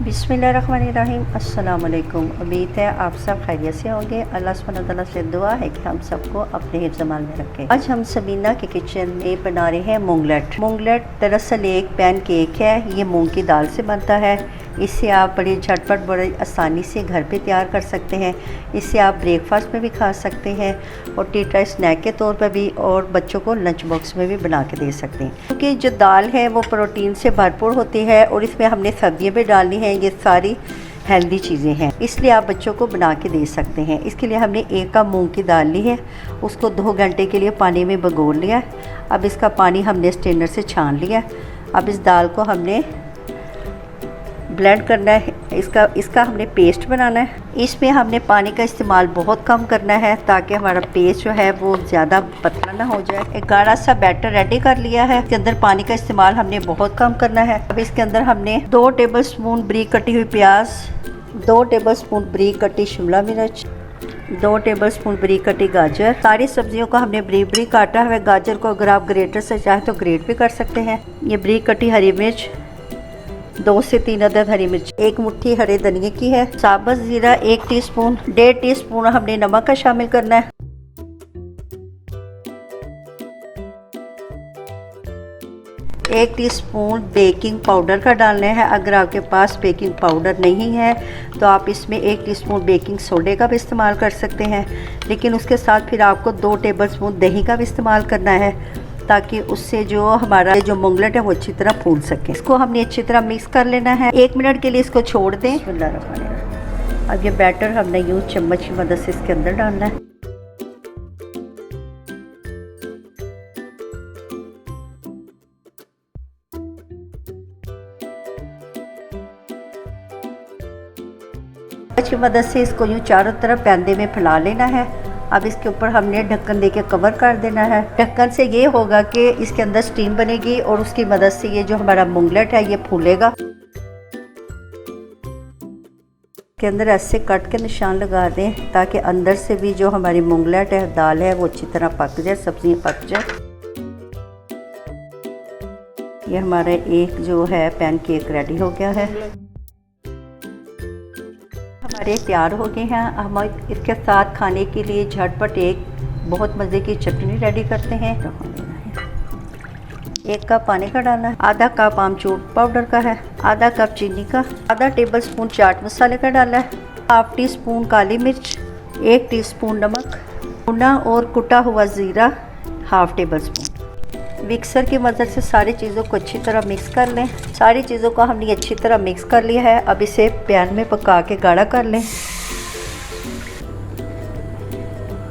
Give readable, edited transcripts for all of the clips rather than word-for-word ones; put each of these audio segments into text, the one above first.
बिस्मिल्लाहिर्रहमानिर्रहीम। अस्सलाम वालेकुम। उम्मीद है आप सब खैरियत से होंगे। अल्लाह सुब्हानहू व तआला से दुआ है कि हम सबको अपने हिफ्ज़ ज़मान में रखें। आज हम सबीना के किचन में बना रहे हैं मूंगलेट। मूंगलेट दरअसल एक पैन केक है। ये मूंग की दाल से बनता है। इससे आप बड़ी झटपट बड़ी आसानी से घर पे तैयार कर सकते हैं। इससे आप ब्रेकफास्ट में भी खा सकते हैं और टी टाइम स्नैक के तौर पर भी, और बच्चों को लंच बॉक्स में भी बना के दे सकते हैं। क्योंकि जो दाल है वो प्रोटीन से भरपूर होती है और इसमें हमने सब्जियाँ भी डालनी हैं। ये सारी हेल्दी चीज़ें हैं, इसलिए आप बच्चों को बना के दे सकते हैं। इसके लिए हमने 1 कप मूंग की दाल ली है, उसको 2 घंटे के लिए पानी में भिगो लिया। अब इसका पानी हमने स्ट्रेनर से छान लिया। अब इस दाल को हमने ब्लेंड करना है, इसका हमने पेस्ट बनाना है। इसमें हमने पानी का इस्तेमाल बहुत कम करना है ताकि हमारा पेस्ट जो है वो ज़्यादा पतला ना हो जाए। एक गाढ़ा सा बैटर रेडी कर लिया है। इसके अंदर पानी का इस्तेमाल हमने बहुत कम करना है। अब इसके अंदर हमने 2 टेबलस्पून बारीक कटी हुई प्याज, 2 टेबलस्पून बारीक कटी शिमला मिर्च, 2 टेबलस्पून बारीक कटी गाजर, सारी सब्जियों को हमने बारीक बारीक काटा है। गाजर को अगर आप ग्रेटर से चाहे तो ग्रेट भी कर सकते हैं। ये बारीक कटी हरी मिर्च, 2 से 3 अदद हरी मिर्च, 1 मुट्ठी हरे धनिए की है, साबुत ज़ीरा 1 टीस्पून, 1.5 टीस्पून हमने नमक का शामिल करना है। 1 टीस्पून बेकिंग पाउडर का डालना है। अगर आपके पास बेकिंग पाउडर नहीं है तो आप इसमें 1 टीस्पून बेकिंग सोडे का भी इस्तेमाल कर सकते हैं, लेकिन उसके साथ फिर आपको 2 टेबलस्पून दही का भी इस्तेमाल करना है ताकि उससे जो हमारा जो मूंगलेट है वो अच्छी तरह फूल सके। इसको हमने अच्छी तरह मिक्स कर लेना है। 1 मिनट के लिए इसको छोड़ दें। अब ये बैटर हमने यूँ चम्मच की मदद से इसके अंदर डालना है। चम्मच की मदद से इसको यूँ चारों तरफ पैंदे में फैला लेना है। अब इसके ऊपर हमने ढक्कन देके कवर कर देना है। ढक्कन से ये होगा कि इसके अंदर स्टीम बनेगी और उसकी मदद से ये जो हमारा मूंगलेट है ये फूलेगा। के अंदर ऐसे कट के निशान लगा दें ताकि अंदर से भी जो हमारी मूंगलेट है, दाल है, वो अच्छी तरह पक जाए, सब्जियां पक जाए। ये हमारा एक जो है पैन केक रेडी हो गया है। हमारे तैयार हो गए हैं। हम इसके साथ खाने के लिए झटपट एक बहुत मज़े की चटनी रेडी करते हैं। 1 कप पानी का डालना है, आधा कप आमचूर पाउडर का है, आधा कप चीनी का, आधा टेबलस्पून चाट मसाले का डाला है, 1/2 टीस्पून काली मिर्च, 1 टीस्पून नमक, भुना और कुटा हुआ ज़ीरा 1/2 टेबलस्पून। मिक्सर की मदद से सारी चीज़ों को अच्छी तरह मिक्स कर लें। सारी चीज़ों को हमने अच्छी तरह मिक्स कर लिया है। अब इसे पैन में पका के गाढ़ा कर लें।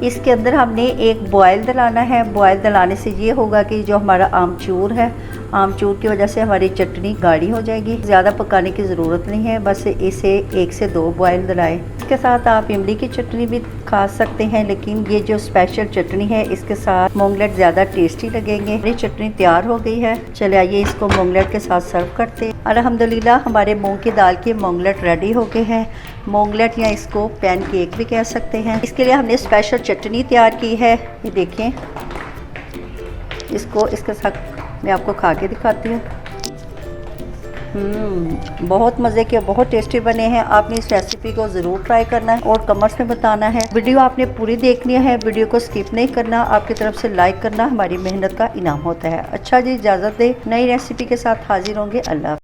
इसके अंदर हमने एक बॉयल दिलाना है। बॉयल दिलाने से ये होगा कि जो हमारा आमचूर है, आमचूर की वजह से हमारी चटनी गाढ़ी हो जाएगी। ज़्यादा पकाने की ज़रूरत नहीं है, बस इसे 1 से 2 बॉयल दिलाएं। इसके साथ आप इमली की चटनी भी खा सकते हैं, लेकिन ये जो स्पेशल चटनी है इसके साथ मूंगलेट ज़्यादा टेस्टी लगेंगे। ये चटनी तैयार हो गई है। चले आइए इसको मूंगलेट के साथ सर्व करते हैं। अल्हम्दुलिल्लाह हमारे मूंग की दाल के मूंगलेट रेडी हो गए हैं। मूंगलेट या इसको पैन केक भी कह सकते हैं। इसके लिए हमने स्पेशल चटनी तैयार की है। ये देखें, इसके साथ मैं आपको खा के दिखाती हूँ। बहुत मज़े के, बहुत टेस्टी बने हैं। आपने इस रेसिपी को ज़रूर ट्राई करना है और कमेंट्स में बताना है। वीडियो आपने पूरी देखनी है, वीडियो को स्किप नहीं करना। आपकी तरफ से लाइक करना हमारी मेहनत का इनाम होता है। अच्छा जी, इजाज़त दे। नई रेसिपी के साथ हाजिर होंगे। अल्लाह।